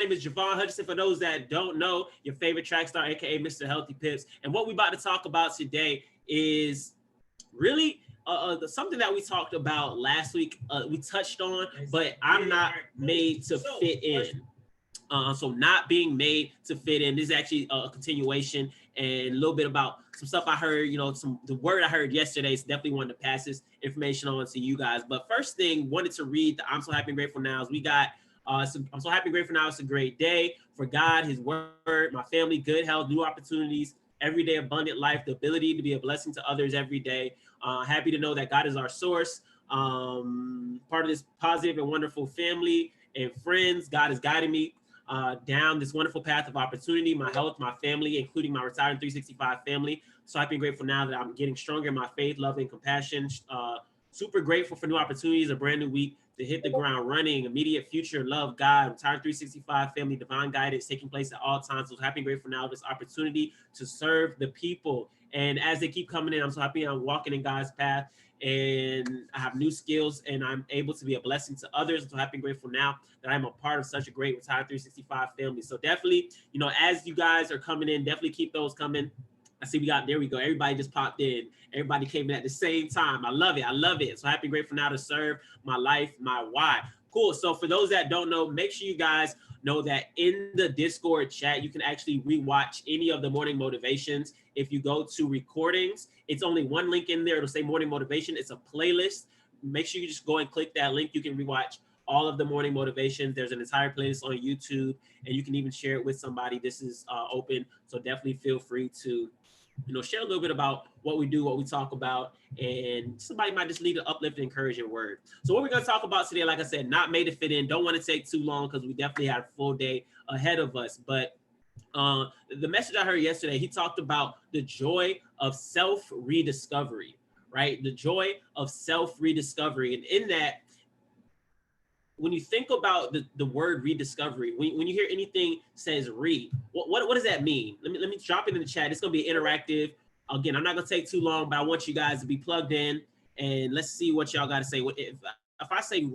name is Javon Hutchinson. For those that don't know, your favorite track star, aka Mr. Healthy Pips. And what we about to talk about today is really something that we talked about last week. We touched on, but I'm not made to fit in. So not being made to fit in. This is actually a continuation and a little bit about some stuff I heard, the word I heard yesterday. So definitely wanted to pass this information on to you guys. But first thing, wanted to read the I'm So Happy and Grateful Nows. We got, I'm so happy and grateful now. It's a great day for God, his word, my family, good health, new opportunities, everyday abundant life, the ability to be a blessing to others every day. Happy to know that God is our source, part of this positive and wonderful family and friends. God is guiding me down this wonderful path of opportunity, my health, my family, including my RetiredIn365 family. So I've been grateful now that I'm getting stronger in my faith, love, and compassion. Super grateful for new opportunities, a brand new week to hit the ground running, immediate future, love, God, RetiredIn365 family, divine guidance taking place at all times. So happy and grateful now this opportunity to serve the people. And as they keep coming in, I'm so happy I'm walking in God's path and I have new skills and I'm able to be a blessing to others. I'm so happy and grateful now that I'm a part of such a great Retired365 family. So definitely, as you guys are coming in, definitely keep those coming. I see there we go. Everybody just popped in. Everybody came in at the same time. I love it. I love it. So happy and grateful now to serve my life, my why. Cool. So for those that don't know, make sure you guys know that in the Discord chat, you can actually rewatch any of the morning motivations. If you go to recordings, it's only one link in there. It'll say morning motivation. It's a playlist. Make sure you just go and click that link. You can rewatch all of the morning motivations. There's an entire playlist on YouTube, and you can even share it with somebody. This is open. So definitely feel free to share a little bit about what we do, what we talk about, and somebody might just need an uplifting, encouraging word. So what we're going to talk about today, like I said, not made to fit in. Don't want to take too long because we definitely had a full day ahead of us. But the message I heard yesterday, he talked about the joy of self-rediscovery, right? The joy of self-rediscovery. And in that, when you think about the word rediscovery, when you hear anything says what does that mean? Let me drop it in the chat. It's gonna be interactive. Again, I'm not gonna take too long, but I want you guys to be plugged in and let's see what y'all gotta say. If I say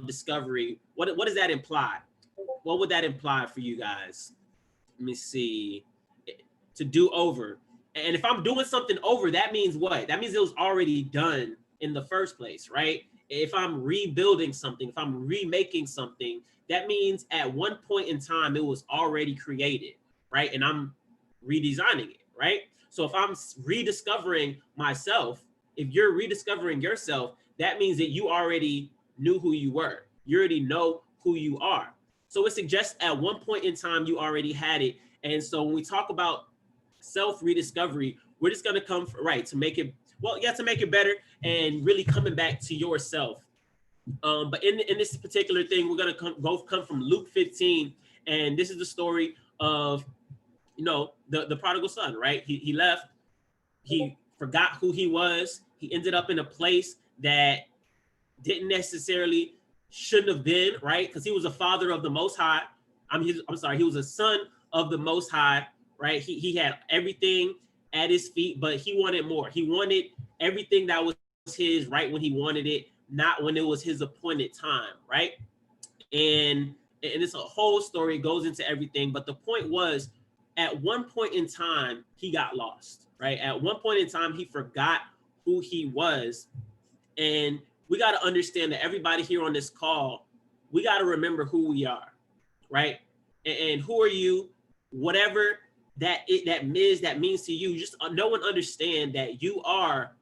discovery, what does that imply? What would that imply for you guys? Let me see. To do over. And if I'm doing something over, that means what? That means it was already done in the first place, right? If I'm rebuilding something, if I'm remaking something, that means at one point in time, it was already created, right? And I'm redesigning it, right? So if I'm rediscovering myself, if you're rediscovering yourself, that means that you already knew who you were. You already know who you are. So it suggests at one point in time, you already had it. And so when we talk about self-rediscovery, we're just going to come to make it, to make it better and really coming back to yourself. But in this particular thing, we're going to come from Luke 15. And this is the story of, the prodigal son, right? He left, he forgot who he was. He ended up in a place that didn't necessarily shouldn't have been, right? Because he was a father of the Most High. He was a son of the Most High, right? He had everything at his feet, but he wanted more. He wanted everything that was his right when he wanted it, not when it was his appointed time, right? And it's a whole story, it goes into everything. But the point was, at one point in time, he got lost, right? At one point in time, he forgot who he was. And we got to understand that everybody here on this call, we got to remember who we are, right? And who are you? Whatever that means to you, just know and understand that you are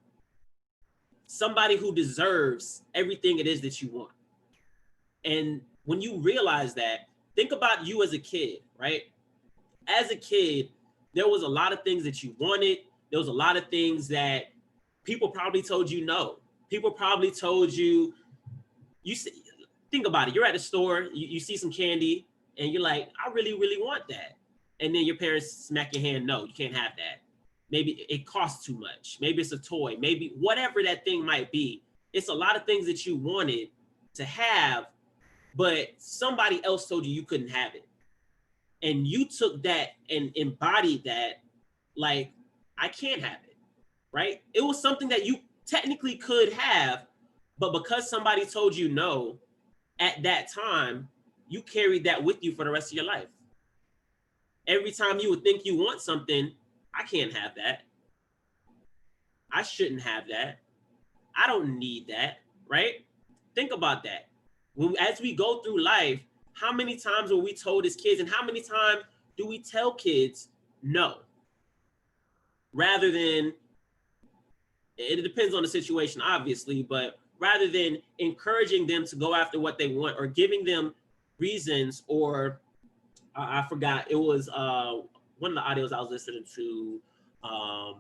somebody who deserves everything it is that you want. And when you realize that, think about you as a kid, right? As a kid, there was a lot of things that you wanted. There was a lot of things that people probably told you no. People probably told you, think about it. You're at the store, you see some candy, and you're like, I really, really want that. And then your parents smack your hand, no, you can't have that. Maybe it costs too much. Maybe it's a toy. Maybe whatever that thing might be. It's a lot of things that you wanted to have, but somebody else told you couldn't have it. And you took that and embodied that, like, I can't have it, right? It was something that you technically could have, but because somebody told you no at that time, you carried that with you for the rest of your life. Every time you would think you want something, I can't have that. I shouldn't have that. I don't need that, right? Think about that. As we go through life, how many times were we told as kids, and how many times do we tell kids no? Rather than, it depends on the situation, obviously, but rather than encouraging them to go after what they want or giving them reasons, or I forgot, it was one of the audios I was listening to, I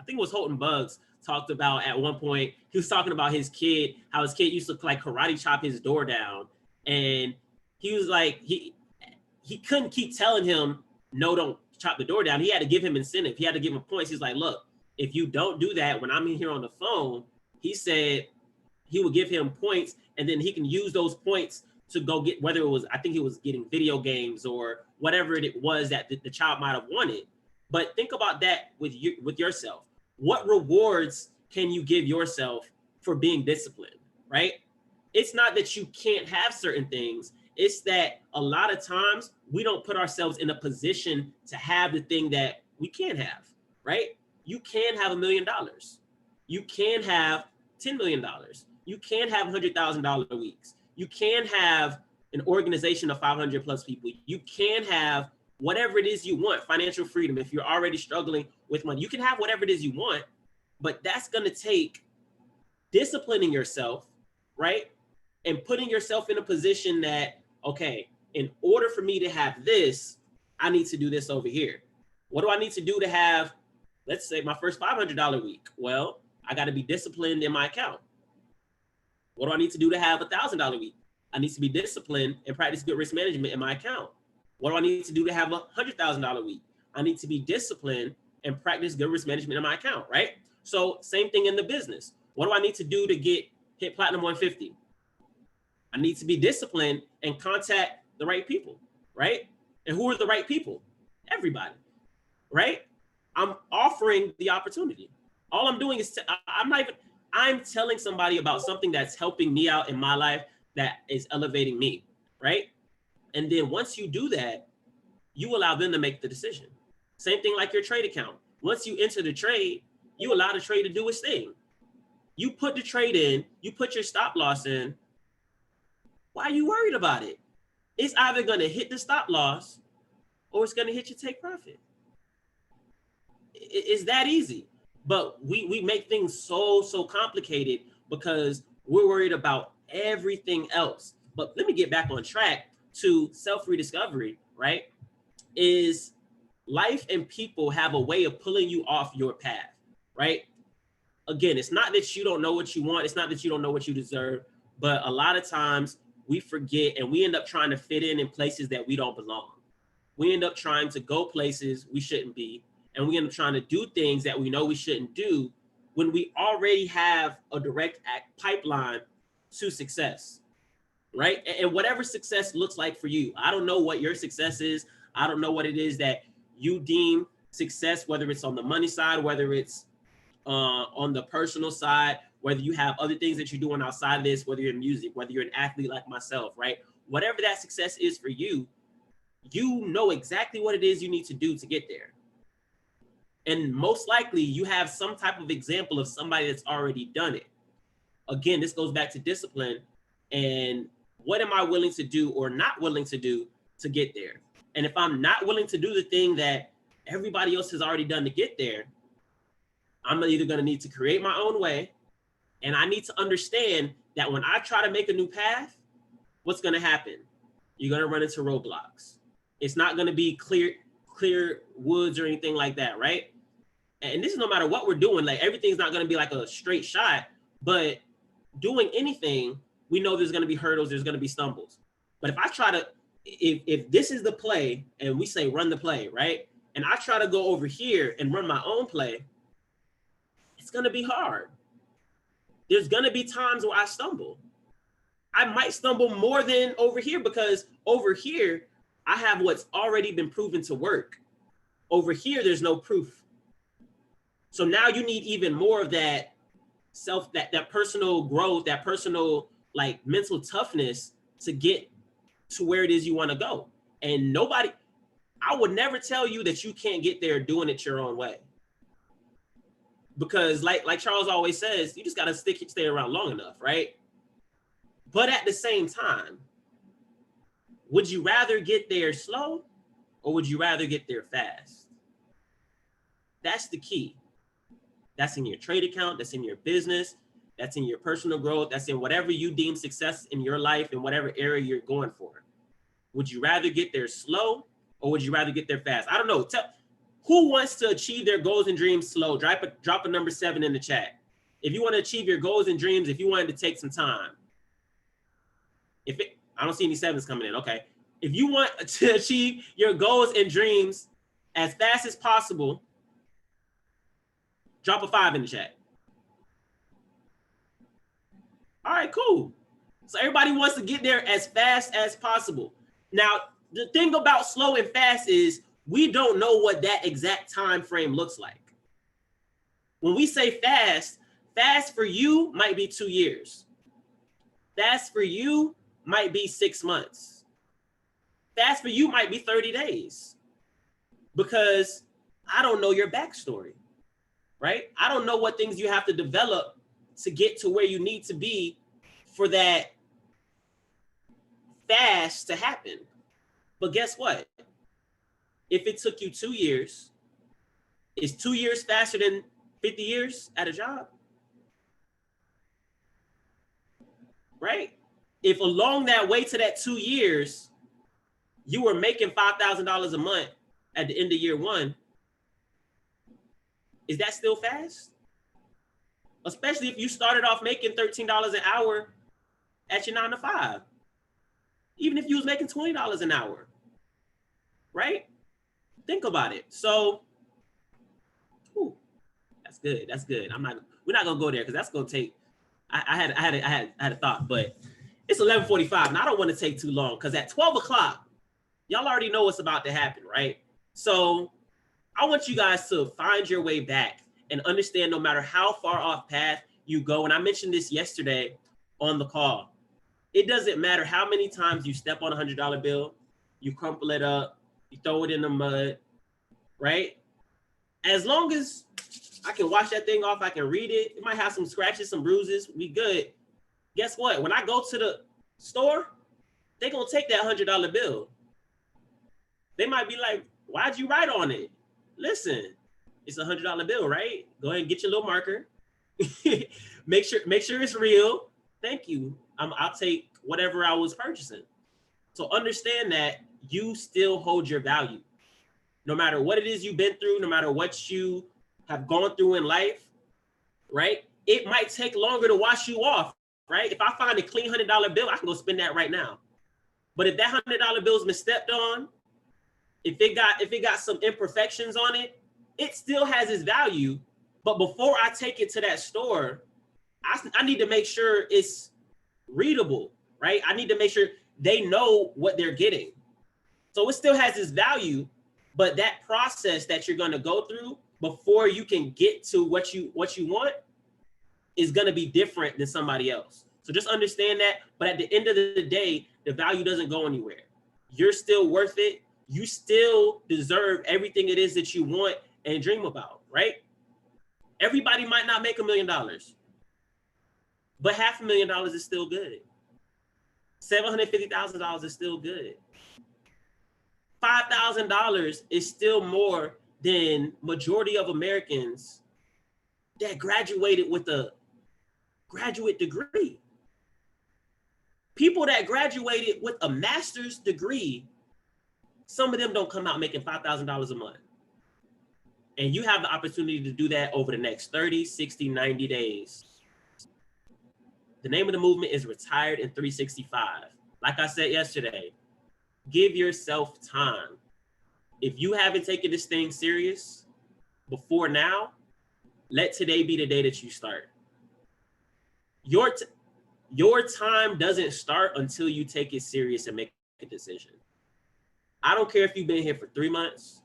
think it was Holton Bugs, talked about at one point, he was talking about his kid, how his kid used to like karate chop his door down. And he was like, he couldn't keep telling him, no, don't chop the door down. He had to give him incentive. He had to give him points. He's like, look, if you don't do that when I'm in here on the phone, he said he would give him points, and then he can use those points to go get, whether it was, I think he was getting video games or whatever it was that the child might have wanted. But think about that with yourself. What rewards can you give yourself for being disciplined, right? It's not that you can't have certain things. It's that a lot of times we don't put ourselves in a position to have the thing that we can have, right? You can have $1 million. You can have $10 million. You can have $100,000 weeks. You can have an organization of 500 plus people. You can have whatever it is you want, financial freedom. If you're already struggling with money, you can have whatever it is you want, but that's going to take disciplining yourself, right? And putting yourself in a position that, okay, in order for me to have this, I need to do this over here. What do I need to do to have, let's say, my first $500 week? Well, I got to be disciplined in my account. What do I need to do to have $1,000 week? I need to be disciplined and practice good risk management in my account. What do I need to do to have $100,000 week? I need to be disciplined and practice good risk management in my account, right? So same thing in the business. What do I need to do to hit Platinum 150? I need to be disciplined and contact the right people, right? And who are the right people? Everybody, right? I'm offering the opportunity. All I'm doing is I'm telling somebody about something that's helping me out in my life, that is elevating me, right? And then once you do that, you allow them to make the decision. Same thing like your trade account. Once you enter the trade, you allow the trade to do its thing. You put the trade in, you put your stop loss in. Why are you worried about it? It's either going to hit the stop loss or it's going to hit your take profit. It's that easy. But we make things so complicated because we're worried about everything else. But let me get back on track to self-rediscovery, right? Is life and people have a way of pulling you off your path, right? Again, it's not that you don't know what you want. It's not that you don't know what you deserve. But a lot of times we forget and we end up trying to fit in places that we don't belong. We end up trying to go places we shouldn't be. And we end up trying to do things that we know we shouldn't do when we already have a direct pipeline to success, right? And whatever success looks like for you, I don't know what your success is. I don't know what it is that you deem success, whether it's on the money side, whether it's on the personal side, whether you have other things that you're doing outside of this, whether you're in music, whether you're an athlete like myself, right? Whatever that success is for you, you know exactly what it is you need to do to get there. And most likely you have some type of example of somebody that's already done it. Again, this goes back to discipline and what am I willing to do or not willing to do to get there? And if I'm not willing to do the thing that everybody else has already done to get there, I'm either going to need to create my own way. And I need to understand that when I try to make a new path, what's going to happen? You're going to run into roadblocks. It's not going to be clear woods or anything like that, right? And this is no matter what we're doing, like everything's not going to be like a straight shot, but doing anything, we know there's going to be hurdles, there's going to be stumbles. But if I try to, if this is the play and we say run the play, right? And I try to go over here and run my own play, it's going to be hard. There's going to be times where I stumble. I might stumble more than over here because over here, I have what's already been proven to work. Over here, there's no proof. So now you need even more of that that personal growth, that personal like mental toughness to get to where it is you want to go. And nobody, I would never tell you that you can't get there doing it your own way. Because like Charles always says, you just got to stay around long enough, right? But at the same time, would you rather get there slow or would you rather get there fast? That's the key. That's in your trade account, that's in your business, that's in your personal growth, that's in whatever you deem success in your life in whatever area you're going for. Would you rather get there slow or would you rather get there fast? I don't know. Who wants to achieve their goals and dreams slow? Drop a number 7 in the chat. If you want to achieve your goals and dreams, if you wanted to take some time. I don't see any 7s coming in. Okay. If you want to achieve your goals and dreams as fast as possible, drop a 5 in the chat. All right, cool. So everybody wants to get there as fast as possible. Now, the thing about slow and fast is we don't know what that exact time frame looks like. When we say fast, fast for you might be 2 years. Fast for you might be 6 months. Fast for you might be 30 days. Because I don't know your backstory, right? I don't know what things you have to develop to get to where you need to be for that fast to happen. But guess what? If it took you 2 years, is 2 years faster than 50 years at a job? Right? If along that way to that 2 years, you were making $5,000 a month at the end of year 1, is that still fast? Especially if you started off making $13 an hour at your 9 to 5. Even if you was making $20 an hour, right? Think about it. So, that's good. That's good. We're not gonna go there because that's gonna take. I had a thought, but it's 11:45, and I don't want to take too long because at 12 o'clock, y'all already know what's about to happen, right? So, I want you guys to find your way back and understand no matter how far off path you go. And I mentioned this yesterday on the call. It doesn't matter how many times you step on a $100 bill, you crumple it up, you throw it in the mud, right? As long as I can wash that thing off, I can read it. It might have some scratches, some bruises, we good. Guess what? When I go to the store, they're gonna take that $100 bill. They might be like, why'd you write on it? Listen, it's a $100 bill, right? Go ahead and get your little marker. make sure it's real. Thank you. I'll take whatever I was purchasing. So understand that you still hold your value. No matter what it is you've been through, no matter what you have gone through in life, right? It might take longer to wash you off, right? If I find a clean $100 bill, I can go spend that right now. But if that $100 bill's been stepped on, if it got some imperfections on it, it still has its value. But before I take it to that store, I need to make sure it's readable, right? I need to make sure they know what they're getting. So it still has its value, but that process that you're going to go through before you can get to what you want is going to be different than somebody else. So just understand that. But at the end of the day, the value doesn't go anywhere. You're still worth it. You still deserve everything it is that you want and dream about, right? Everybody might not make $1 million, but $500,000 is still good. $750,000 is still good. $5,000 is still more than majority of Americans that graduated with a graduate degree. People that graduated with a master's degree, some of them don't come out making $5,000 a month. And you have the opportunity to do that over the next 30, 60, 90 days. The name of the movement is RetiredIn365. Like I said yesterday, give yourself time. If you haven't taken this thing serious before now, let today be the day that you start. Your time doesn't start until you take it serious and make a decision. I don't care if you've been here for 3 months,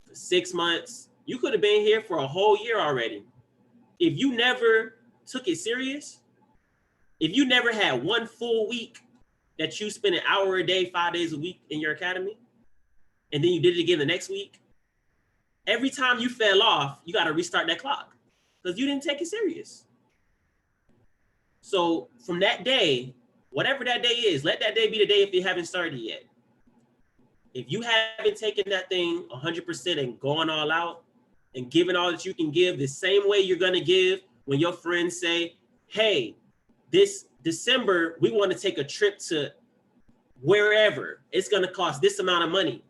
for 6 months. You could have been here for a whole year already. If you never took it serious, if you never had one full week that you spend an hour a day, 5 days a week in your academy, and then you did it again the next week, every time you fell off, you got to restart that clock because you didn't take it serious. So from that day, whatever that day is, let that day be the day if you haven't started yet. If you haven't taken that thing 100% and gone all out and given all that you can give, the same way you're going to give when your friends say, hey, this December, we want to take a trip to wherever. It's going to cost this amount of money.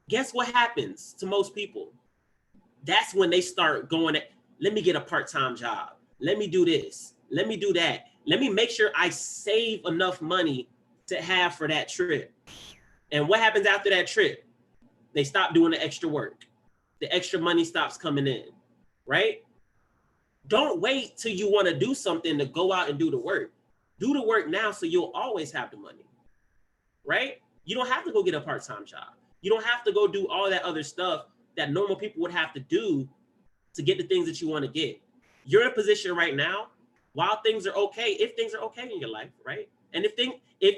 Guess what happens to most people? That's when they start going, let me get a part-time job. Let me do this. Let me do that. Let me make sure I save enough money to have for that trip. And what happens after that trip? They stop doing the extra work. The extra money stops coming in, right? Don't wait till you want to do something to go out and do the work. Do the work now so you'll always have the money, right? You don't have to go get a part-time job. You don't have to go do all that other stuff that normal people would have to do to get the things that you want to get. You're in a position right now, while things are okay, if things are okay in your life, right? And if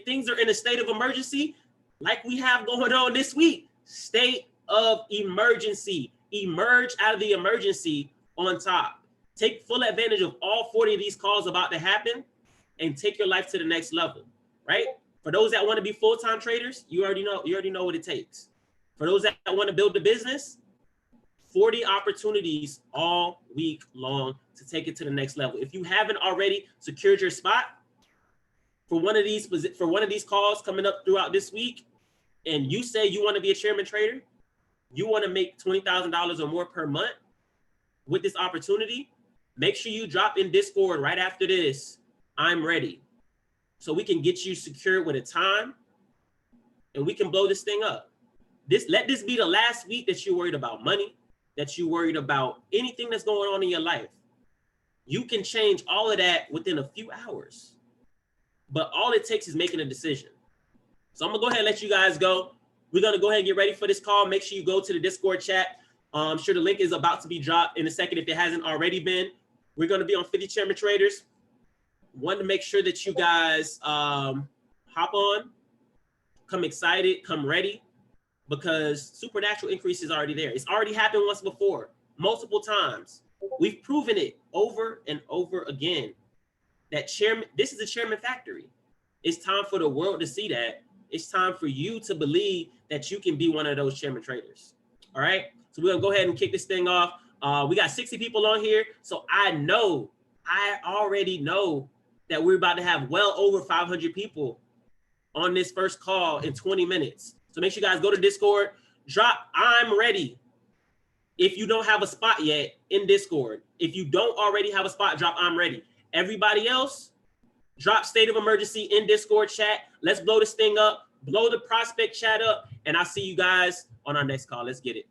things are in a state of emergency, like we have going on this week, state of emergency, emerge out of the emergency on top. Take full advantage of all 40 of these calls about to happen and take your life to the next level, right? For those that want to be full-time traders, you already know what it takes. For those that want to build a business, 40 opportunities all week long to take it to the next level. If you haven't already secured your spot for one of these calls coming up throughout this week, and you say you want to be a chairman trader, you want to make $20,000 or more per month with this opportunity, make sure you drop in Discord right after this, I'm ready. So we can get you secured with a time and we can blow this thing up. Let this be the last week that you're worried about money, that you're worried about anything that's going on in your life. You can change all of that within a few hours. But all it takes is making a decision. So I'm gonna go ahead and let you guys go. We're gonna go ahead and get ready for this call. Make sure you go to the Discord chat. I'm sure the link is about to be dropped in a second if it hasn't already been. We're gonna be on 50 Chairman Traders. Want to make sure that you guys hop on, come excited, come ready, because supernatural increase is already there. It's already happened once before, multiple times. We've proven it over and over again. This is a chairman factory. It's time for the world to see that. It's time for you to believe that you can be one of those chairman traders. All right. So we're gonna go ahead and kick this thing off. We got 60 people on here. So I already know that we're about to have well over 500 people on this first call in 20 minutes. So make sure you guys go to Discord, drop I'm ready. If you don't have a spot yet in Discord, if you don't already have a spot, drop I'm ready. Everybody else, drop state of emergency in Discord chat. Let's blow this thing up, blow the prospect chat up, and I'll see you guys on our next call. Let's get it.